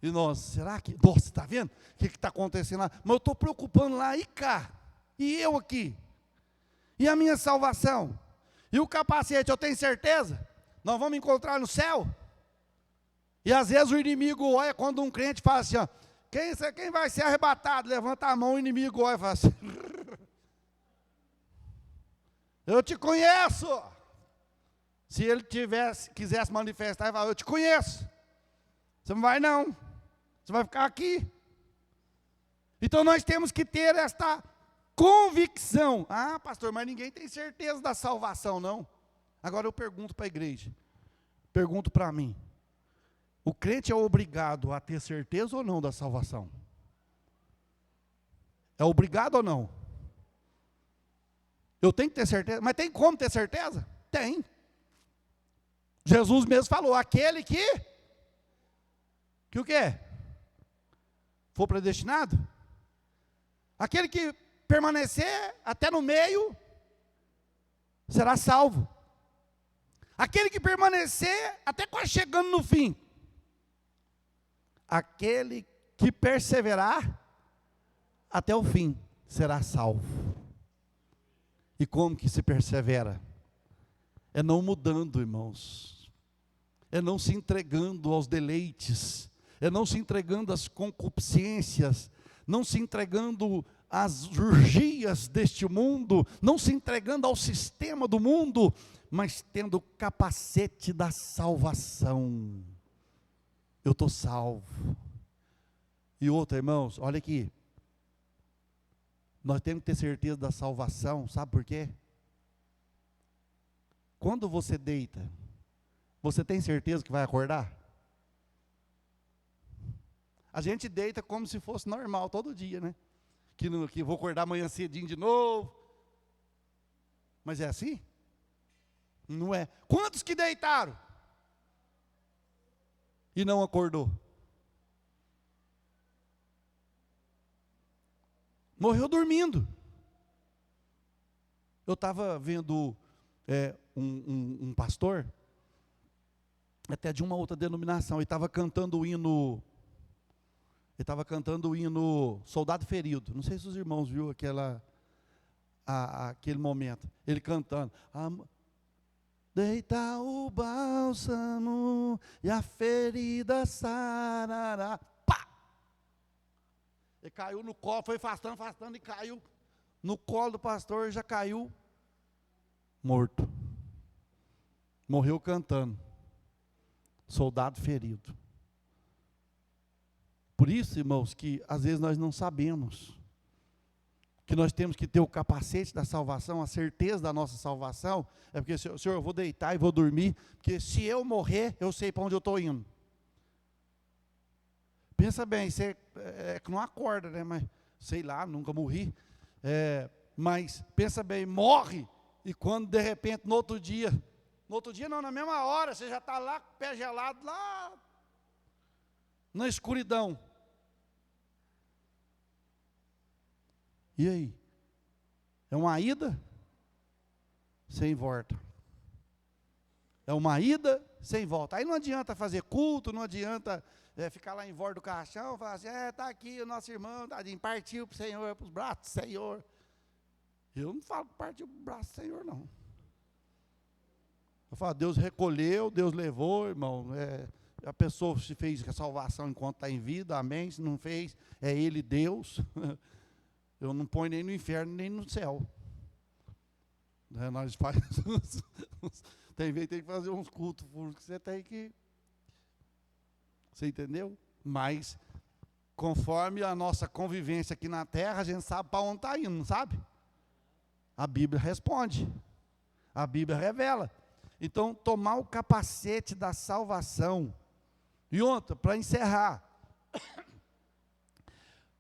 E nós, será que, nossa, está vendo o que está acontecendo lá? Mas eu estou preocupando lá e cá, e eu aqui, e a minha salvação, e o capacete, eu tenho certeza, nós vamos encontrar no céu. E às vezes o inimigo olha, quando um crente fala assim, ó, quem vai ser arrebatado? Levanta a mão, o inimigo olha e fala assim, eu te conheço. Se ele quisesse manifestar, ele fala, eu te conheço. Você não vai não. Você vai ficar aqui. Então nós temos que ter esta convicção. Pastor, mas ninguém tem certeza da salvação, não. Agora eu pergunto para a igreja. Pergunto para mim. O crente é obrigado a ter certeza ou não da salvação? É obrigado ou não? Eu tenho que ter certeza, mas tem como ter certeza? Tem. Jesus mesmo falou, aquele que o quê? For predestinado? Aquele que permanecer até no meio, será salvo. Aquele que permanecer até quase chegando no fim. Aquele que perseverar até o fim, será salvo. E como que se persevera? É não mudando, irmãos. É não se entregando aos deleites. É não se entregando às concupiscências. Não se entregando às urgias deste mundo. Não se entregando ao sistema do mundo. Mas tendo o capacete da salvação. Eu estou salvo. E outra, irmãos, olha aqui. Nós temos que ter certeza da salvação, sabe por quê? Quando você deita, você tem certeza que vai acordar? A gente deita como se fosse normal, todo dia, né? Que vou acordar amanhã cedinho de novo. Mas é assim? Não é. Quantos que deitaram? E não acordou? Morreu dormindo. Eu estava vendo um pastor, até de uma outra denominação, ele estava cantando o hino, Soldado Ferido. Não sei se os irmãos viram aquele momento. Ele cantando. Deita o bálsamo e a ferida sarará. Ele caiu no colo, foi afastando e caiu no colo do pastor e já caiu morto. Morreu cantando. Soldado ferido. Por isso, irmãos, que às vezes nós não sabemos que nós temos que ter o capacete da salvação, a certeza da nossa salvação. É porque, Senhor, eu vou deitar e vou dormir, porque se eu morrer, eu sei para onde eu estou indo. Pensa bem, você não acorda, né? Mas, sei lá, nunca morri. Mas, pensa bem, morre, e quando de repente, no outro dia não, na mesma hora, você já está lá, pé gelado, lá, na escuridão. E aí? É uma ida sem volta. É uma ida sem volta. Aí não adianta fazer culto, não adianta ficar lá em volta do caixão, falar assim, está aqui o nosso irmão, tadinho, partiu para o Senhor, para os braços do Senhor. Eu não falo que partiu para o braço do Senhor, não. Eu falo, Deus recolheu, Deus levou, irmão. A pessoa se fez a salvação enquanto está em vida, amém. Se não fez, é Ele Deus. Eu não ponho nem no inferno, nem no céu. Nós fazemos, tem que fazer uns cultos, porque você tem que... Você entendeu? Mas, conforme a nossa convivência aqui na terra, a gente sabe para onde está indo, não sabe? A Bíblia responde. A Bíblia revela. Então, tomar o capacete da salvação. E outra, para encerrar.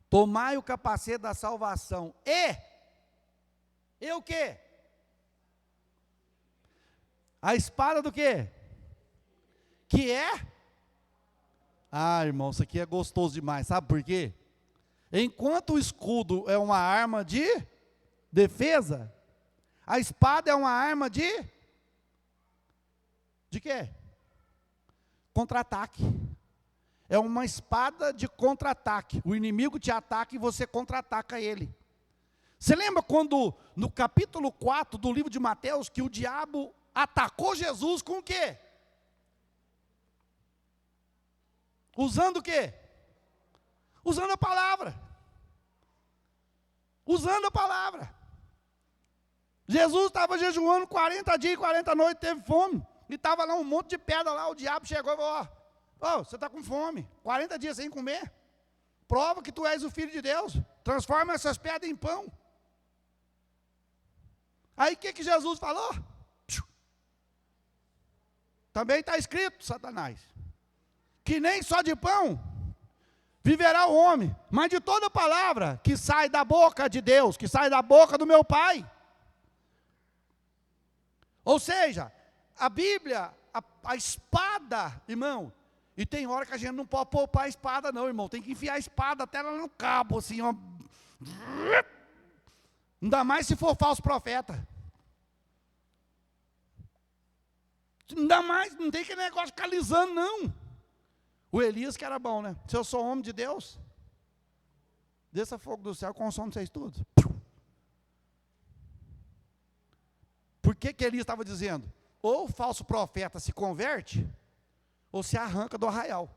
Tomai o capacete da salvação. E o quê? A espada do quê? Que é? Irmão, isso aqui é gostoso demais. Sabe por quê? Enquanto o escudo é uma arma de defesa, a espada é uma arma de quê? Contra-ataque. É uma espada de contra-ataque. O inimigo te ataca e você contra-ataca ele. Você lembra quando, no capítulo 4 do livro de Mateus, que o diabo atacou Jesus com o quê? Usando o quê? Usando a palavra. Usando a palavra. Jesus estava jejuando 40 dias e 40 noites, teve fome. E estava lá um monte de pedra lá, o diabo chegou e falou, você está com fome, 40 dias sem comer. Prova que tu és o Filho de Deus. Transforma essas pedras em pão. Aí o que Jesus falou? Também está escrito, Satanás, que nem só de pão viverá o homem, mas de toda palavra que sai da boca de Deus, que sai da boca do meu Pai. Ou seja, a Bíblia, a espada, irmão, e tem hora que a gente não pode poupar a espada não, irmão, tem que enfiar a espada até ela no cabo, assim, ó. Ainda mais se for falso profeta. Ainda mais, não tem aquele negócio calizando, não. O Elias que era bom, né? Se eu sou homem de Deus, desça fogo do céu, consome vocês todos. Por que Elias estava dizendo? Ou o falso profeta se converte, ou se arranca do arraial.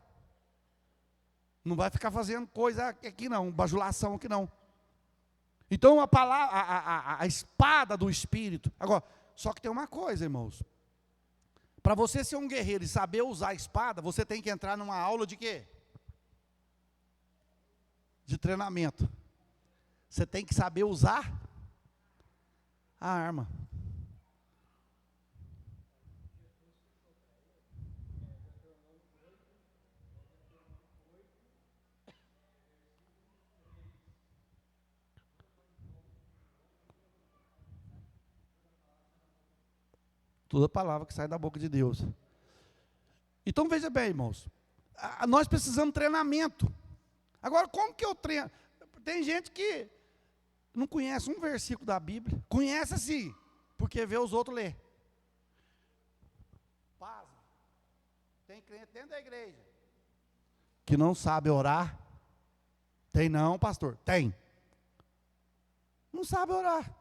Não vai ficar fazendo coisa aqui não, bajulação aqui não. Então a palavra, a espada do Espírito. Agora, só que tem uma coisa, irmãos. Para você ser um guerreiro e saber usar a espada, você tem que entrar numa aula de quê? De treinamento. Você tem que saber usar a arma. Toda palavra que sai da boca de Deus. Então veja bem, irmãos, nós precisamos de treinamento. Agora, como que eu treino? Tem gente que não conhece um versículo da Bíblia, conhece assim, porque vê os outros ler. Paz. Tem crente dentro da igreja que não sabe orar. Tem não, pastor? Tem. Não sabe orar.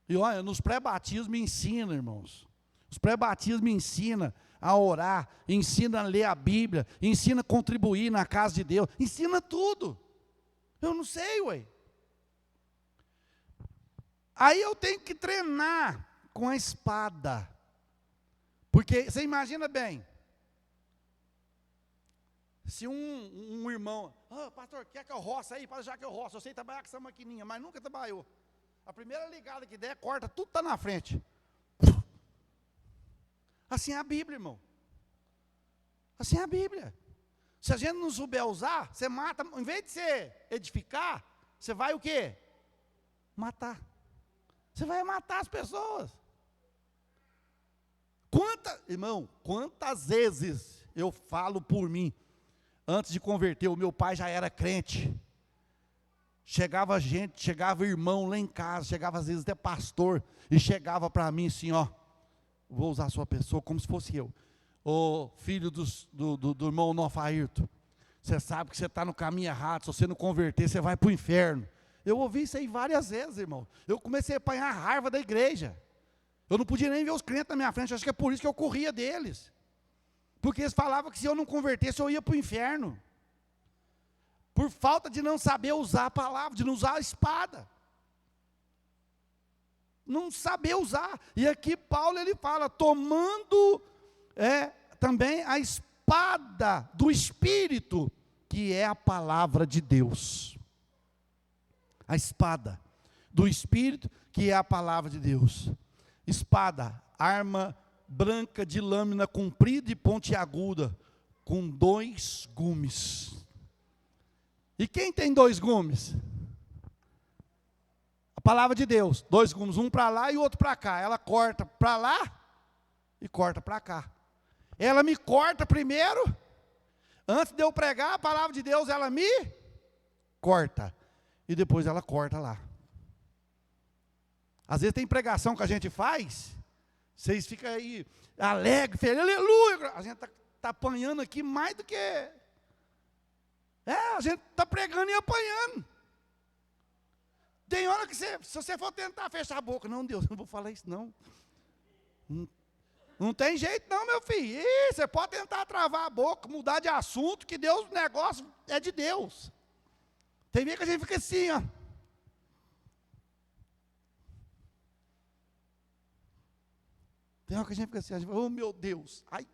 E olha, nos pré-batismos me ensina, irmãos. Os pré-batismos me ensinam a orar, ensina a ler a Bíblia, ensina a contribuir na casa de Deus, ensina tudo. Eu não sei, ué. Aí eu tenho que treinar com a espada. Porque você imagina bem, se um irmão, pastor, quer que eu roça aí? Já que eu roço, eu sei trabalhar com essa maquininha, mas nunca trabalhou. A primeira ligada que der, corta, tudo está na frente. Assim é a Bíblia, irmão. Assim é a Bíblia. Se a gente não souber usar, você mata, em vez de você edificar, você vai o quê? Matar. Você vai matar as pessoas. Irmão, quantas vezes eu falo por mim, antes de converter, o meu pai já era crente. Chegava gente, chegava irmão lá em casa, chegava às vezes até pastor, e chegava para mim assim, ó, vou usar a sua pessoa como se fosse eu. Ô filho do irmão Nofairto, você sabe que você está no caminho errado, se você não converter, você vai para o inferno. Eu ouvi isso aí várias vezes, irmão. Eu comecei a apanhar a raiva da igreja. Eu não podia nem ver os crentes na minha frente, acho que é por isso que eu corria deles. Porque eles falavam que se eu não convertesse, eu ia para o inferno. Por falta de não saber usar a palavra, de não usar a espada. Não saber usar. E aqui Paulo ele fala, tomando também a espada do Espírito, que é a palavra de Deus. A espada do Espírito, que é a palavra de Deus. Espada, arma branca de lâmina comprida e pontiaguda, com 2 gumes. E quem tem 2 gumes? A palavra de Deus. 2 gumes, um para lá e o outro para cá. Ela corta para lá e corta para cá. Ela me corta primeiro. Antes de eu pregar a palavra de Deus, ela me corta. E depois ela corta lá. Às vezes tem pregação que a gente faz, vocês ficam aí alegre, feliz, aleluia. A gente está apanhando aqui mais do que... a gente está pregando e apanhando. Tem hora que se você for tentar fechar a boca, não, Deus, não vou falar isso não. Não tem jeito não, meu filho. Você pode tentar travar a boca, mudar de assunto, que Deus, o negócio é de Deus. Tem vezes que a gente fica assim, ó. Tem hora que a gente fica assim, oh meu Deus, ai.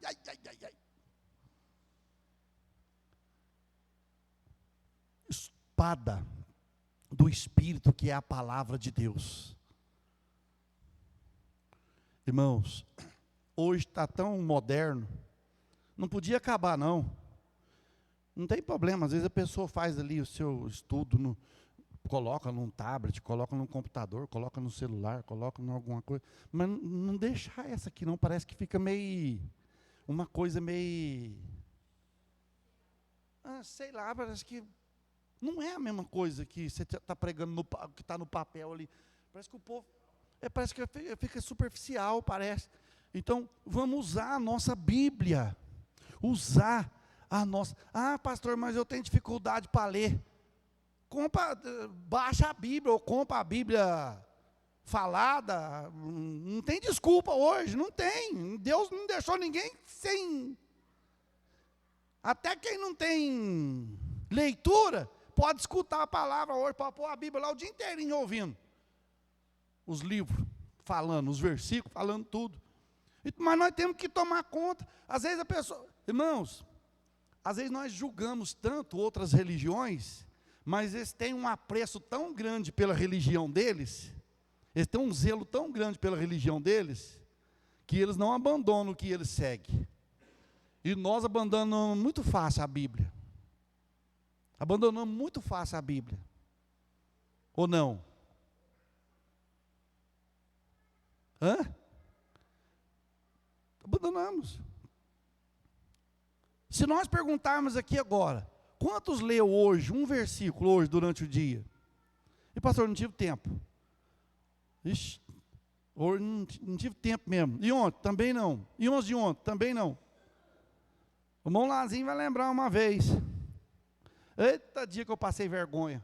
Espada do Espírito, que é a palavra de Deus. Irmãos, hoje está tão moderno, não podia acabar não. Não tem problema, às vezes a pessoa faz ali o seu estudo coloca num tablet, coloca num computador, coloca no celular, coloca em alguma coisa. Mas não deixar essa aqui não, parece que fica meio, uma coisa meio, sei lá, parece que não é a mesma coisa que você está pregando, que está no papel ali. Parece que o povo, parece que fica superficial, parece. Então, vamos usar a nossa Bíblia. Usar a nossa... pastor, mas eu tenho dificuldade para ler. Baixa a Bíblia, ou compra a Bíblia falada. Não tem desculpa hoje, não tem. Deus não deixou ninguém sem... Até quem não tem leitura, pode escutar a palavra hoje, para pôr a Bíblia lá o dia inteirinho ouvindo. Os livros falando, os versículos falando tudo. Mas nós temos que tomar conta. Às vezes a pessoa... Irmãos, às vezes nós julgamos tanto outras religiões, mas eles têm um apreço tão grande pela religião deles, eles têm um zelo tão grande pela religião deles, que eles não abandonam o que eles seguem. E nós abandonamos muito fácil a Bíblia. Abandonamos muito fácil a Bíblia. Ou não? Abandonamos. Se nós perguntarmos aqui agora, quantos leu hoje, um versículo hoje durante o dia? E pastor, não tive tempo. Ixi, hoje não tive tempo mesmo. E ontem? Também não. E 11 de ontem? Também não. O irmão Lazinho vai lembrar uma vez. Eita dia que eu passei vergonha.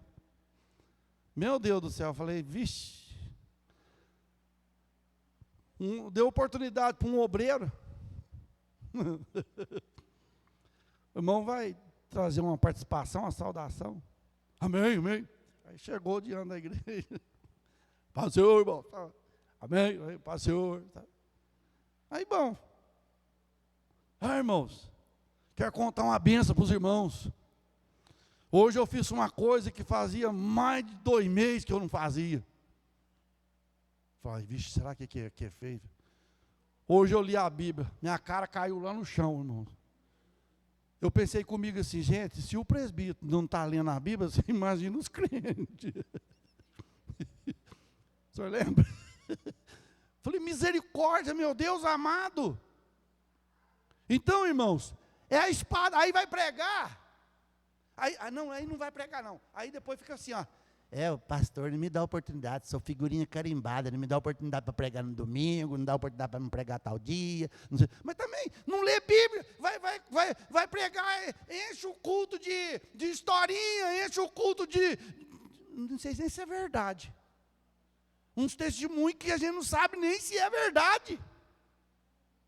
Meu Deus do céu, eu falei, vixe. Deu oportunidade para um obreiro. O irmão vai trazer uma participação, uma saudação. Amém, amém. Aí chegou diante da igreja. Paz, Senhor, irmão. Amém, paz, Senhor. Aí, bom. Irmãos, quero contar uma bênção para os irmãos. Hoje eu fiz uma coisa que fazia mais de 2 meses que eu não fazia. Falei, vixe, será que é feito? Hoje eu li a Bíblia, minha cara caiu lá no chão, irmão. Eu pensei comigo assim, gente, se o presbítero não está lendo a Bíblia, você imagina os crentes. O senhor lembra? Falei, misericórdia, meu Deus amado. Então, irmãos, é a espada, aí vai pregar. Aí não vai pregar não. Aí depois fica assim, ó. O pastor não me dá oportunidade, sou figurinha carimbada, não me dá oportunidade para pregar no domingo, não dá oportunidade para não pregar tal dia. Não sei. Mas também, não lê Bíblia, vai pregar, enche o culto de historinha, enche o culto de... Não sei nem se é verdade. Uns testemunhos que a gente não sabe nem se é verdade.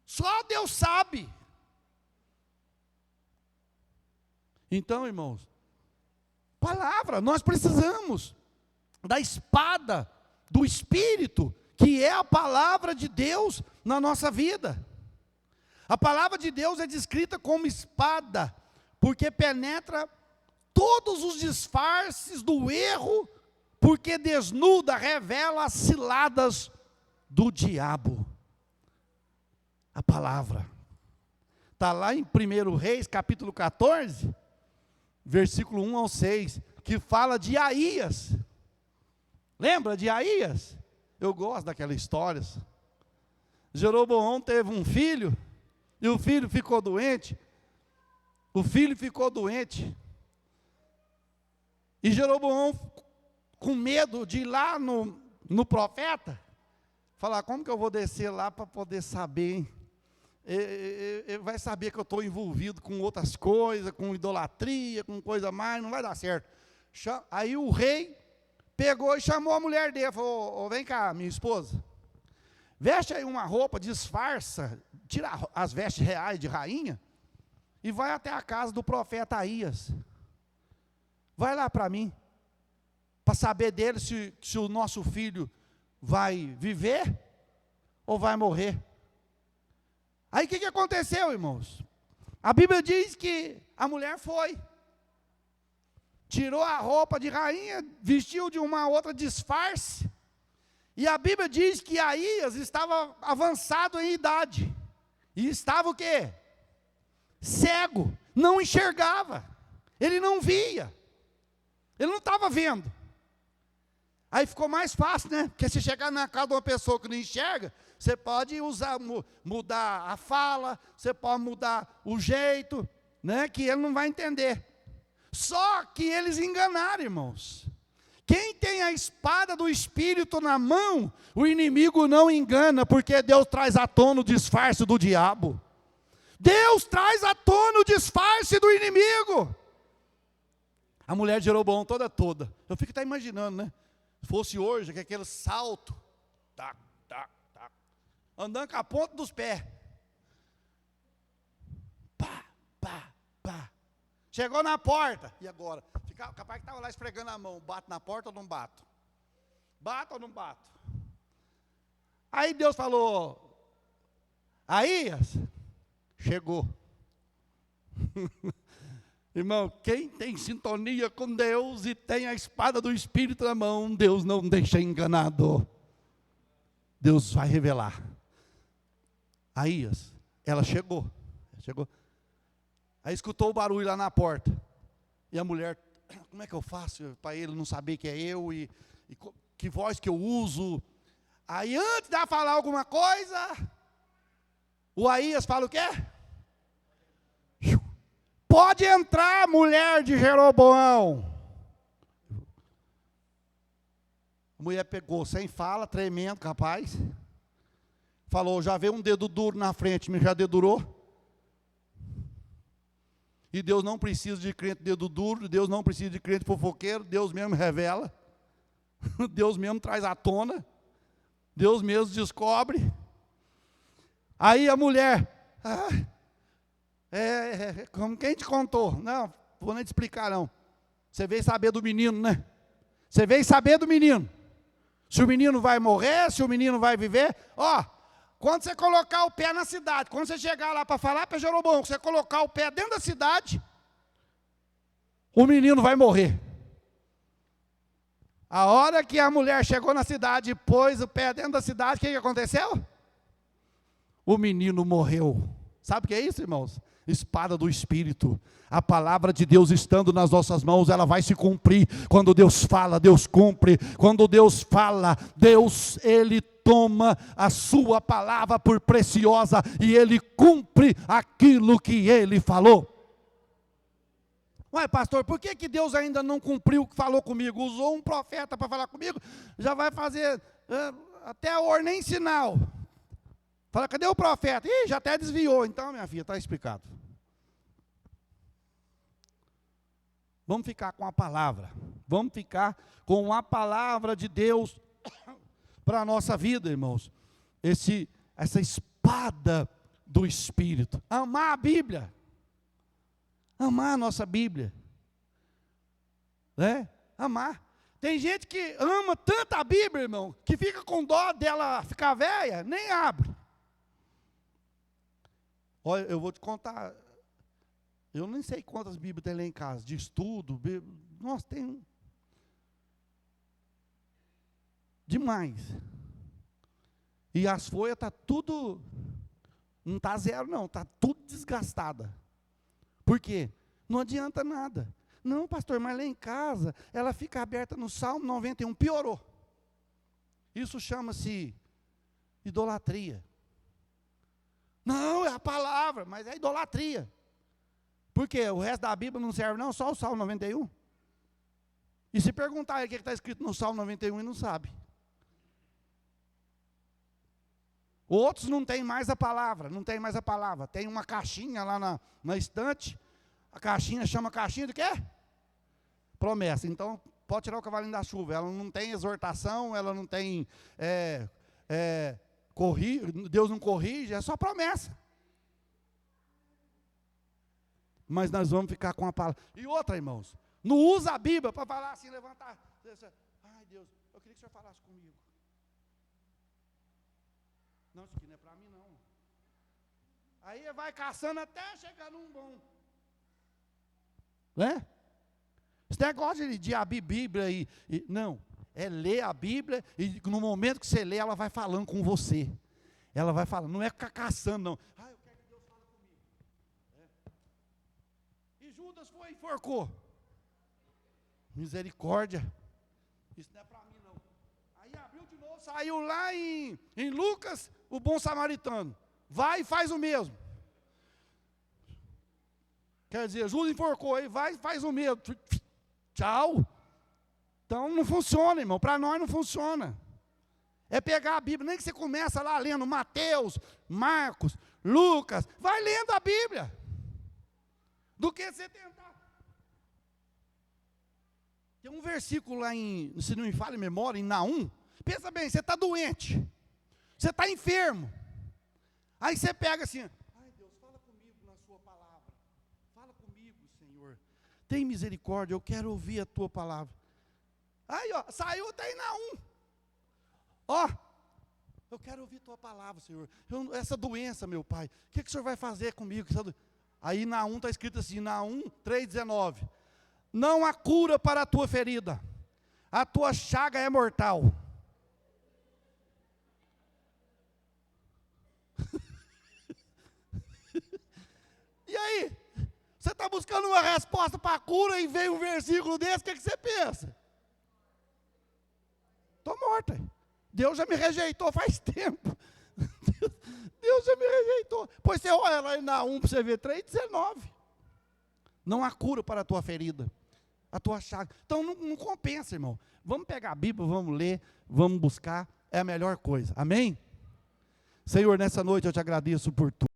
Só Deus sabe. Então, irmãos, palavra, nós precisamos da espada do Espírito, que é a palavra de Deus na nossa vida. A palavra de Deus é descrita como espada, porque penetra todos os disfarces do erro, porque desnuda, revela as ciladas do diabo. A palavra está lá em 1 Reis, capítulo 14, versículo 1 ao 6, que fala de Aías. Lembra de Aías? Eu gosto daquela história. Jeroboão teve um filho, e o filho ficou doente. E Jeroboão, com medo de ir lá no profeta, falar, como que eu vou descer lá para poder saber, hein? Ele vai saber que eu estou envolvido com outras coisas, com idolatria, com coisa mais, não vai dar certo. Aí o rei pegou e chamou a mulher dele, falou, vem cá, minha esposa, veste aí uma roupa, disfarça, tira as vestes reais de rainha, e vai até a casa do profeta Aías. Vai lá para mim, para saber dele se o nosso filho vai viver ou vai morrer. Aí o que aconteceu, irmãos? A Bíblia diz que a mulher foi, tirou a roupa de rainha, vestiu de uma outra disfarce, e a Bíblia diz que Aías estava avançado em idade, e estava o quê? Cego, não enxergava, ele não via, ele não estava vendo, Aí ficou mais fácil, né? Porque se chegar na casa de uma pessoa que não enxerga, você pode mudar a fala, você pode mudar o jeito, né? Que ele não vai entender. Só que eles enganaram, irmãos. Quem tem a espada do Espírito na mão, o inimigo não engana, porque Deus traz à tona o disfarce do diabo. Deus traz à tona o disfarce do inimigo. A mulher de Jeroboão toda. Eu fico até imaginando, né? Se fosse hoje, que aquele salto, tac, tac, tac, andando com a ponta dos pés. Pá, pá, pá. Chegou na porta, e agora? Capaz que estava lá esfregando a mão, bato na porta ou não bato? Bato ou não bato? Aí Deus falou, Aías, chegou. Irmão, quem tem sintonia com Deus e tem a espada do Espírito na mão, Deus não deixa enganado. Deus vai revelar. Aías, ela chegou. Aí escutou o barulho lá na porta. E a mulher, como é que eu faço para ele não saber que é eu? E que voz que eu uso? Aí antes de ela falar alguma coisa, o Aías fala o quê? Pode entrar, mulher de Jeroboão. A mulher pegou sem fala, tremendo, capaz. Falou, já veio um dedo duro na frente, me já dedurou. E Deus não precisa de crente dedo duro, Deus não precisa de crente fofoqueiro, Deus mesmo revela. Deus mesmo traz à tona. Deus mesmo descobre. Aí a mulher, como quem te contou? Não, vou nem te explicar não. Você veio saber do menino, né? Você veio saber do menino. Se o menino vai morrer, se o menino vai viver. Ó, quando você colocar o pé na cidade, quando você chegar lá para falar para Jeroboão, você colocar o pé dentro da cidade, o menino vai morrer. A hora que a mulher chegou na cidade e pôs o pé dentro da cidade, o que aconteceu? O menino morreu. Sabe o que é isso, irmãos? Espada do Espírito. A palavra de Deus estando nas nossas mãos, ela vai se cumprir. Quando Deus fala, Deus cumpre. Quando Deus fala, Deus, Ele toma a sua palavra por preciosa e Ele cumpre aquilo que Ele falou. Ué, pastor, por que Deus ainda não cumpriu o que falou comigo? Usou um profeta para falar comigo, já vai fazer até a hora nem sinal. Fala, cadê o profeta? Ih, já até desviou. Então, minha filha, está explicado. Vamos ficar com a palavra. Vamos ficar com a palavra de Deus para a nossa vida, irmãos. Essa espada do Espírito. Amar a Bíblia. Amar a nossa Bíblia. Né? Amar. Tem gente que ama tanto a Bíblia, irmão, que fica com dó dela ficar velha, nem abre. Olha, eu vou te contar, eu nem sei quantas Bíblias tem lá em casa, de estudo, nossa, tem demais. E as folhas estão tudo, não está zero não, está tudo desgastada. Por quê? Não adianta nada. Não, pastor, mas lá em casa, ela fica aberta no Salmo 91, piorou. Isso chama-se idolatria. Não, é a palavra, mas é idolatria. Por quê? O resto da Bíblia não serve não, só o Salmo 91. E se perguntar aí o que está escrito no Salmo 91, ele não sabe. Outros não têm mais a palavra, Tem uma caixinha lá na estante, a caixinha chama caixinha de quê? Promessa. Então, pode tirar o cavalinho da chuva, ela não tem exortação, ela não tem... Deus não corrige, é só promessa. Mas nós vamos ficar com a palavra. E outra, irmãos, não usa a Bíblia para falar assim, levantar. Ai, Deus, eu queria que o senhor falasse comigo. Não, isso aqui não é para mim, não. Aí vai caçando até chegar num bom. Né? Esse negócio de abrir Bíblia não. É ler a Bíblia e no momento que você lê, ela vai falando com você. Ela vai falando, não é ficar caçando, não. Eu quero que Deus fale comigo. E Judas foi e enforcou. Misericórdia. Isso não é para mim, não. Aí abriu de novo, saiu lá em Lucas, o bom samaritano. Vai e faz o mesmo. Quer dizer, Judas enforcou, aí vai e faz o mesmo. Tchau. Então não funciona, irmão. Para nós não funciona. É pegar a Bíblia, nem que você começa lá lendo Mateus, Marcos, Lucas. Vai lendo a Bíblia. Do que você tentar. Tem um versículo lá se não me falha a memória, em Naum. Pensa bem, você está doente. Você está enfermo. Aí você pega assim, ai Deus, fala comigo na sua palavra. Fala comigo, Senhor. Tem misericórdia, eu quero ouvir a tua palavra. Aí, ó, saiu até em Naum. Ó, eu quero ouvir tua palavra, Senhor. Essa doença, meu Pai, o que o Senhor vai fazer comigo? Aí Naum está escrito assim, Naum 3,19. Não há cura para a tua ferida. A tua chaga é mortal. E aí? Você está buscando uma resposta para a cura e vem um versículo desse, o que você pensa? Estou morta. Deus já me rejeitou faz tempo. Deus já me rejeitou. Pois você olha lá em Naum para você ver 3,19. Não há cura para a tua ferida. A tua chaga. Então não compensa, irmão. Vamos pegar a Bíblia, vamos ler, vamos buscar. É a melhor coisa. Amém? Senhor, nessa noite eu te agradeço por tudo.